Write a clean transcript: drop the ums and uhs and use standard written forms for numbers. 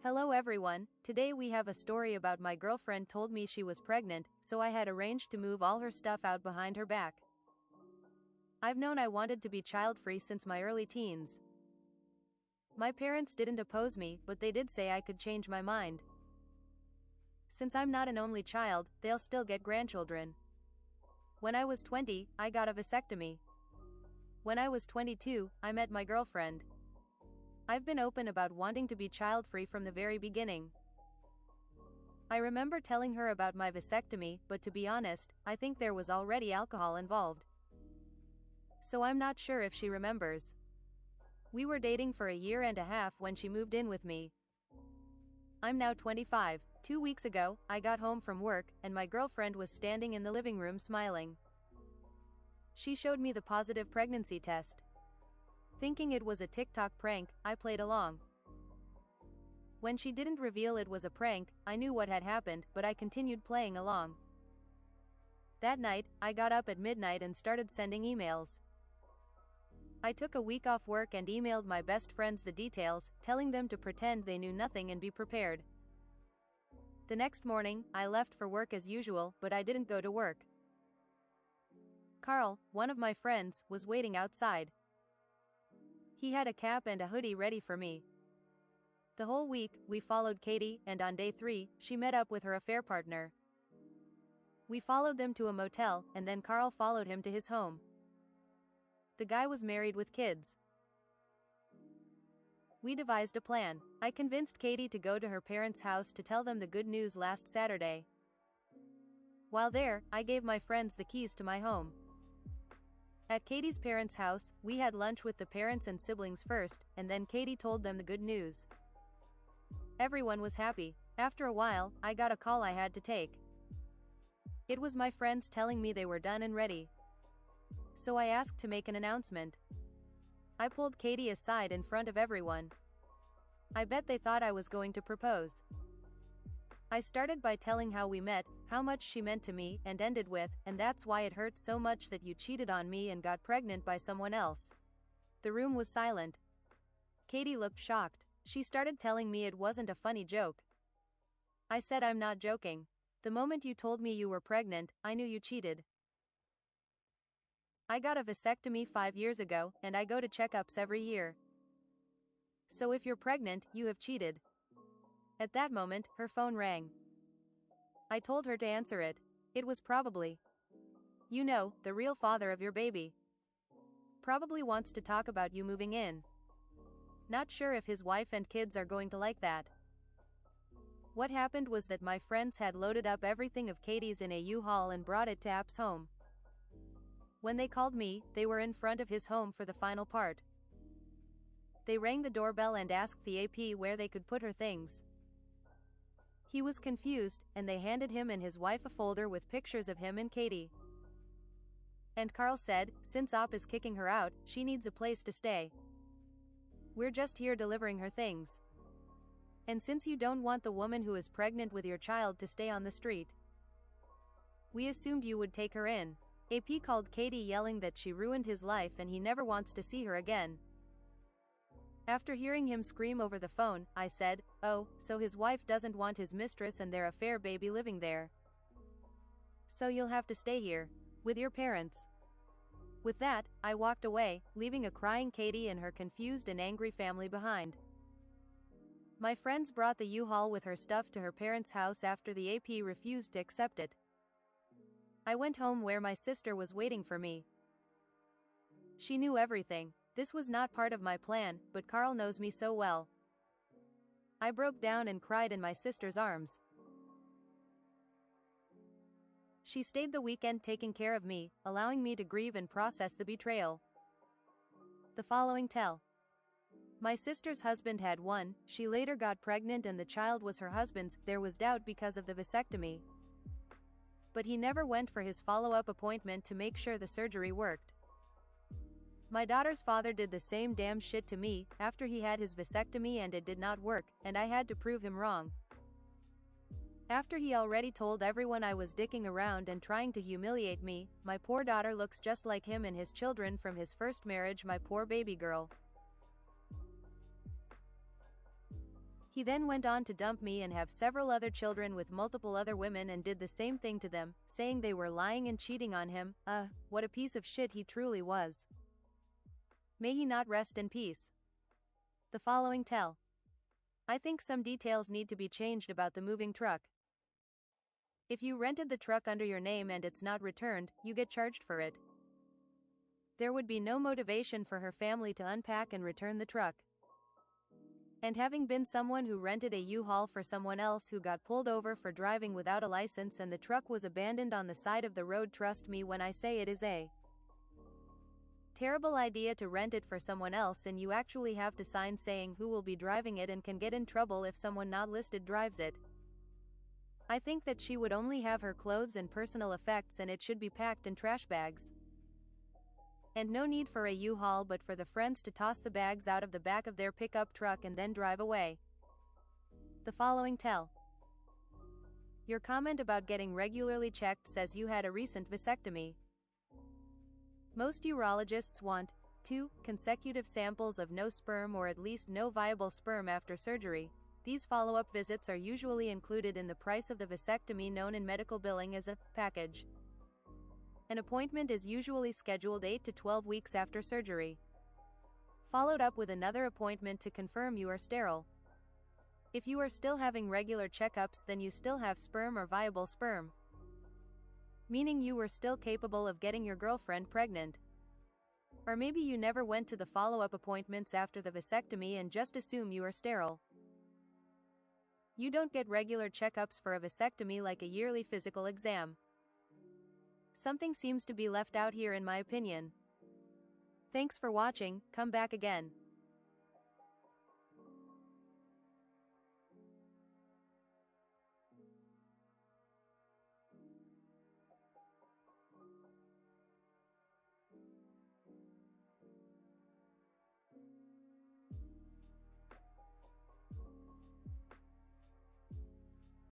Hello everyone, today we have a story about my girlfriend told me she was pregnant, so I had arranged to move all her stuff out behind her back. I've known I wanted to be child-free since my early teens. My parents didn't oppose me, but they did say I could change my mind. Since I'm not an only child, they'll still get grandchildren. When I was 20, I got a vasectomy. When I was 22, I met my girlfriend. I've been open about wanting to be child-free from the very beginning. I remember telling her about my vasectomy, but to be honest, I think there was already alcohol involved. So I'm not sure if she remembers. We were dating for a year and a half when she moved in with me. I'm now 25. 2 weeks ago, I got home from work, and my girlfriend was standing in the living room smiling. She showed me the positive pregnancy test. Thinking it was a TikTok prank, I played along. When she didn't reveal it was a prank, I knew what had happened, but I continued playing along. That night, I got up at midnight and started sending emails. I took a week off work and emailed my best friends the details, telling them to pretend they knew nothing and be prepared. The next morning, I left for work as usual, but I didn't go to work. Carl, one of my friends, was waiting outside. He had a cap and a hoodie ready for me. The whole week, we followed Katie, and on day 3, she met up with her affair partner. We followed them to a motel, and then Carl followed him to his home. The guy was married with kids. We devised a plan. I convinced Katie to go to her parents' house to tell them the good news last Saturday. While there, I gave my friends the keys to my home. At Katie's parents' house, we had lunch with the parents and siblings first, and then Katie told them the good news. Everyone was happy. After a while, I got a call I had to take. It was my friends telling me they were done and ready. So I asked to make an announcement. I pulled Katie aside in front of everyone. I bet they thought I was going to propose. I started by telling how we met, how much she meant to me, and ended with, and that's why it hurt so much that you cheated on me and got pregnant by someone else. The room was silent. Katie looked shocked. She started telling me it wasn't a funny joke. I said I'm not joking. The moment you told me you were pregnant, I knew you cheated. I got a vasectomy 5 years ago, and I go to checkups every year. So if you're pregnant, you have cheated. At that moment, her phone rang. I told her to answer it. It was probably, you know, the real father of your baby. Probably wants to talk about you moving in. Not sure if his wife and kids are going to like that. What happened was that my friends had loaded up everything of Katie's in a U-Haul and brought it to App's home. When they called me, they were in front of his home for the final part. They rang the doorbell and asked the AP where they could put her things. He was confused, and they handed him and his wife a folder with pictures of him and Katie. And Carl said, since Op is kicking her out, she needs a place to stay. We're just here delivering her things. And since you don't want the woman who is pregnant with your child to stay on the street, we assumed you would take her in. AP called Katie yelling that she ruined his life and he never wants to see her again. After hearing him scream over the phone, I said, oh, so his wife doesn't want his mistress and their affair baby living there. So you'll have to stay here, with your parents. With that, I walked away, leaving a crying Katie and her confused and angry family behind. My friends brought the U-Haul with her stuff to her parents' house after the AP refused to accept it. I went home where my sister was waiting for me. She knew everything. This was not part of my plan, but Carl knows me so well. I broke down and cried in my sister's arms. She stayed the weekend taking care of me, allowing me to grieve and process the betrayal. The following tell. My sister's husband had one, she later got pregnant and the child was her husband's. There was doubt because of the vasectomy. But he never went for his follow-up appointment to make sure the surgery worked. My daughter's father did the same damn shit to me, after he had his vasectomy and it did not work, and I had to prove him wrong. After he already told everyone I was dicking around and trying to humiliate me, my poor daughter looks just like him and his children from his first marriage, my poor baby girl. He then went on to dump me and have several other children with multiple other women and did the same thing to them, saying they were lying and cheating on him. What a piece of shit he truly was. May he not rest in peace. The following tell. I think some details need to be changed about the moving truck. If you rented the truck under your name and it's not returned, you get charged for it. There would be no motivation for her family to unpack and return the truck. And having been someone who rented a U-Haul for someone else who got pulled over for driving without a license and the truck was abandoned on the side of the road, trust me when I say it is a terrible idea to rent it for someone else and you actually have to sign saying who will be driving it and can get in trouble if someone not listed drives it. I think that she would only have her clothes and personal effects and it should be packed in trash bags. And no need for a U-Haul but for the friends to toss the bags out of the back of their pickup truck and then drive away. The following tell. Your comment about getting regularly checked says you had a recent vasectomy. Most urologists want 2 consecutive samples of no sperm or at least no viable sperm after surgery. These follow-up visits are usually included in the price of the vasectomy, known in medical billing as a package. An appointment is usually scheduled 8 to 12 weeks after surgery, followed up with another appointment to confirm you are sterile. If you are still having regular checkups, then you still have sperm or viable sperm, meaning you were still capable of getting your girlfriend pregnant. Or maybe you never went to the follow-up appointments after the vasectomy and just assume you are sterile. You don't get regular checkups for a vasectomy like a yearly physical exam. Something seems to be left out here in my opinion. Thanks for watching, come back again.